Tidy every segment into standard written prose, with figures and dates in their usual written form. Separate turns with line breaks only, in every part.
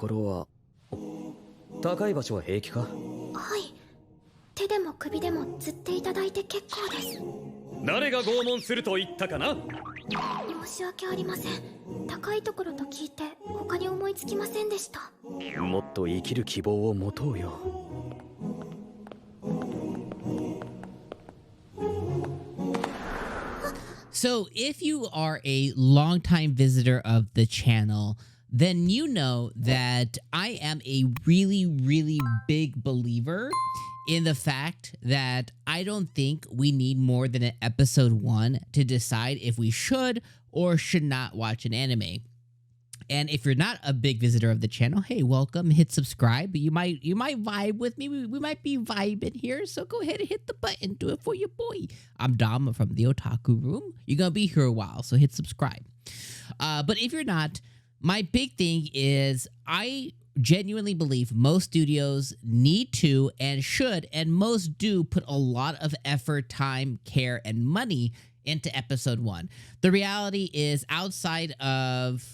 ころは高い場所は平気か？
はい。手でも首でも吊っていただいて結構です。
誰が拷問すると言ったかな？
申し訳ありません。高いところと聞いて他に思いつきませんでした。
もっと生きる希望を持とうよ。
So, if you are a longtime visitor of the channel, then you know that I am a really, really big believer in the fact that I don't think we need more than an episode 1 to decide if we should or should not watch an anime. And if you're not a big visitor of the channel, hey, welcome, hit subscribe. You might vibe with me. We might be vibing here. So go ahead and hit the button. Do it for your boy. I'm Dom from the Otaku Room. You're going to be here a while, so hit subscribe. But if you're not, my big thing is I genuinely believe most studios need to and should, and most do, put a lot of effort, time, care, and money into episode 1. The reality is outside of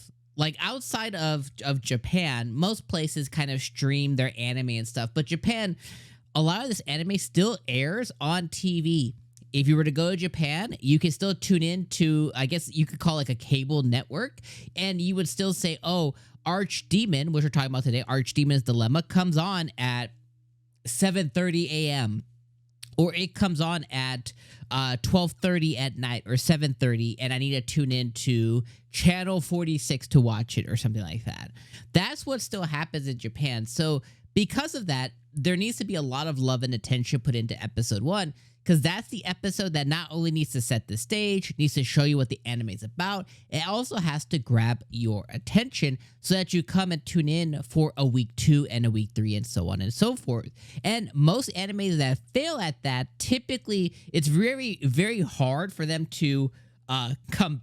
Japan, most places kind of stream their anime and stuff. But Japan, a lot of this anime still airs on TV. If you were to go to Japan, you can still tune in to, I guess you could call like a cable network, and you would still say, oh, Archdemon, which we're talking about today, Archdemon's Dilemma, comes on at 7:30 a.m. or it comes on at 12:30 at night or 7:30, and I need to tune in to channel 46 to watch it or something like that. That's what still happens in Japan. So because of that, there needs to be a lot of love and attention put into episode 1, because that's the episode that not only needs to set the stage, needs to show you what the anime is about, it also has to grab your attention so that you come and tune in for a week 2 and a week 3 and so on and so forth. And most animes that fail at that, typically it's very, very hard for them to come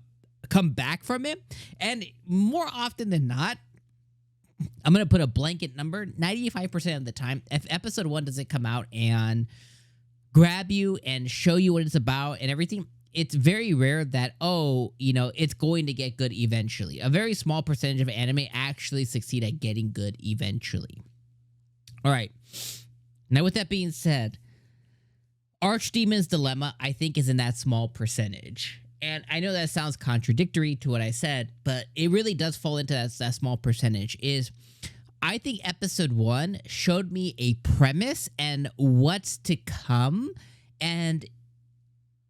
back from it. And more often than not, I'm going to put a blanket number, 95% of the time, if episode 1 doesn't come out and grab you and show you what it's about and everything, it's very rare that, oh, you know, it's going to get good eventually. A very small percentage of anime actually succeed at getting good eventually. All right. Now, with that being said, Archdemon's Dilemma, I think, is in that small percentage. And I know that sounds contradictory to what I said, but it really does fall into that small percentage. I think episode 1 showed me a premise and what's to come, and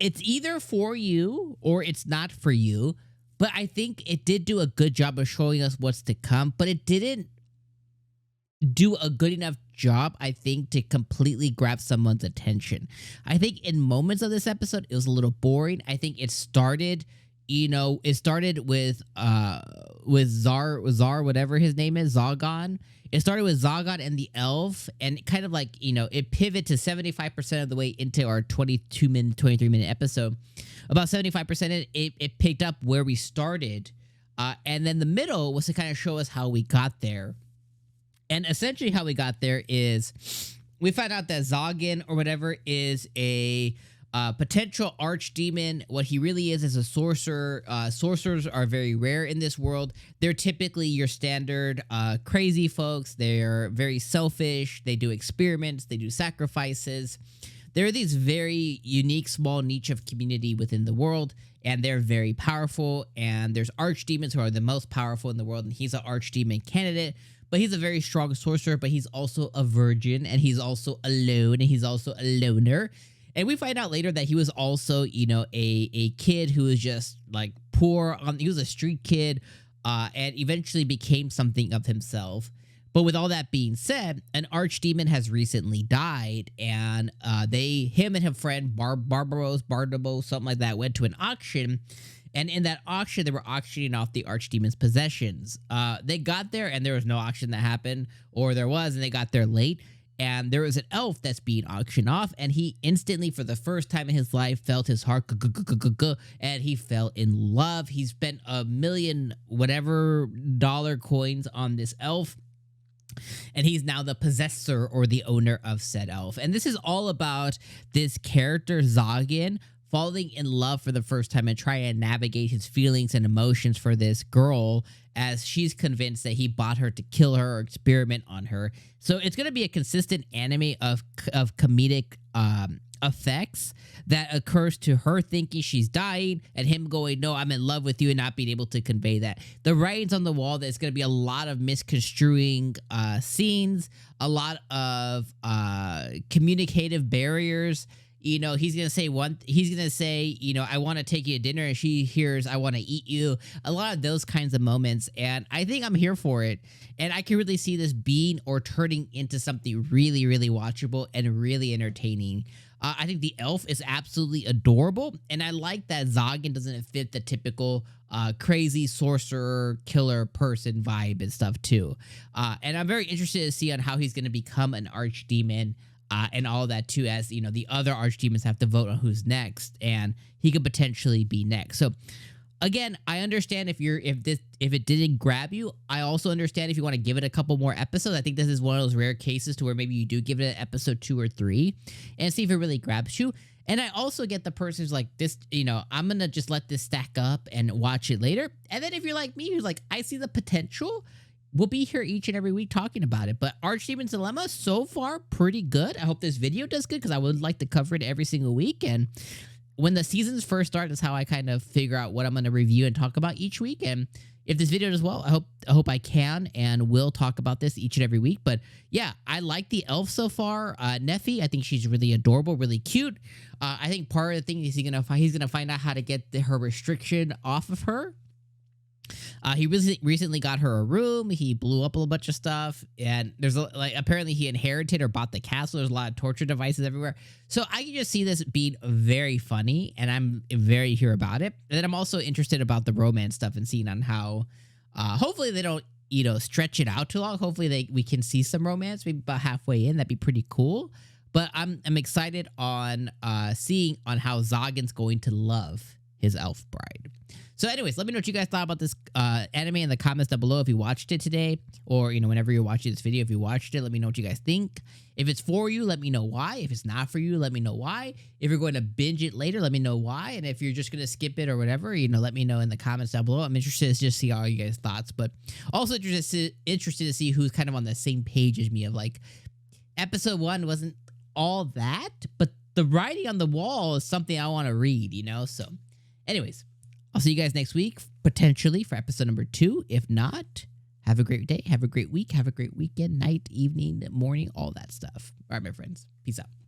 it's either for you or it's not for you, but I think it did do a good job of showing us what's to come, but it didn't do a good enough job, I think, to completely grab someone's attention. I think in moments of this episode, it was a little boring. I think it started, with Zar, whatever his name is, Zagon. It started with Zagon and the elf, and kind of like, it pivoted to 75% of the way into our 23-minute episode. About 75% it picked up where we started, and then the middle was to kind of show us how we got there. And essentially how we got there is we found out that Zagan or whatever is a potential archdemon. What he really is a sorcerer. Sorcerers are very rare in this world. They're typically your standard crazy folks. They're very selfish. They do experiments. They do sacrifices. There are these very unique small niche of community within the world, and they're very powerful. And there's archdemons who are the most powerful in the world, and he's an archdemon candidate. But he's a very strong sorcerer, but he's also a virgin, and he's also alone, and he's also a loner. And we find out later that he was also, a kid who was just like poor. He was a street kid, and eventually became something of himself. But with all that being said, an archdemon has recently died, and him and his friend Barnabas, something like that, went to an auction. And in that auction, they were auctioning off the archdemon's possessions. They got there, and there was no auction that happened, or there was, and they got there late. And there was an elf that's being auctioned off, and he instantly, for the first time in his life, felt his heart and he fell in love. He spent $1 million whatever dollar coins on this elf, and he's now the possessor or the owner of said elf. And this is all about this character Zagan falling in love for the first time and trying to navigate his feelings and emotions for this girl as she's convinced that he bought her to kill her or experiment on her. So it's going to be a consistent anime of comedic effects that occurs to her thinking she's dying and him going, no, I'm in love with you, and not being able to convey that. The writing's on the wall. There's going to be a lot of misconstruing scenes, a lot of communicative barriers. You know, he's going to say, you know, I want to take you to dinner, and she hears, I want to eat you. A lot of those kinds of moments. And I think I'm here for it. And I can really see this being or turning into something really, really watchable and really entertaining. I think the elf is absolutely adorable. And I like that 𝐒𝐚𝐽 doesn't fit the typical crazy sorcerer, killer person vibe and stuff too. And I'm very interested to see on how he's going to become an archdemon. And all that too, as you know, the other archdemons have to vote on who's next, and he could potentially be next. So, again, I understand if it didn't grab you. I also understand if you want to give it a couple more episodes. I think this is one of those rare cases to where maybe you do give it an episode 2 or 3, and see if it really grabs you. And I also get the person who's like, this, you know, I'm gonna just let this stack up and watch it later. And then if you're like me, who's like, I see the potential. We'll be here each and every week talking about it. But Archdemon's Dilemma, so far, pretty good. I hope this video does good because I would like to cover it every single week. And when the seasons first start, that's how I kind of figure out what I'm going to review and talk about each week. And if this video does well, I hope I can and will talk about this each and every week. But yeah, I like the elf so far. Neffy, I think she's really adorable, really cute. I think part of the thing is he's gonna find out how to get her restriction off of her. He recently got her a room. He blew up a little bunch of stuff, and there's apparently he inherited or bought the castle. There's a lot of torture devices everywhere. So I can just see this being very funny, and I'm very here about it. And then I'm also interested about the romance stuff and seeing on how, hopefully they don't, you know, stretch it out too long. Hopefully we can see some romance, maybe about halfway in. That'd be pretty cool. But I'm excited on seeing on how 𝐒𝐚𝐽's going to love his elf bride. So anyways, let me know what you guys thought about this anime in the comments down below if you watched it today, or, you know, whenever you're watching this video, if you watched it, let me know what you guys think. If it's for you, let me know why. If it's not for you, let me know why. If you're going to binge it later, let me know why. And if you're just going to skip it or whatever, you know, let me know in the comments down below. I'm interested to just see all you guys' thoughts, but also interested to see who's kind of on the same page as me of like, episode 1 wasn't all that, but the writing on the wall is something I want to read, you know? So anyways, I'll see you guys next week, potentially for episode number 2. If not, have a great day, have a great week, have a great weekend, night, evening, morning, all that stuff. All right, my friends. Peace out.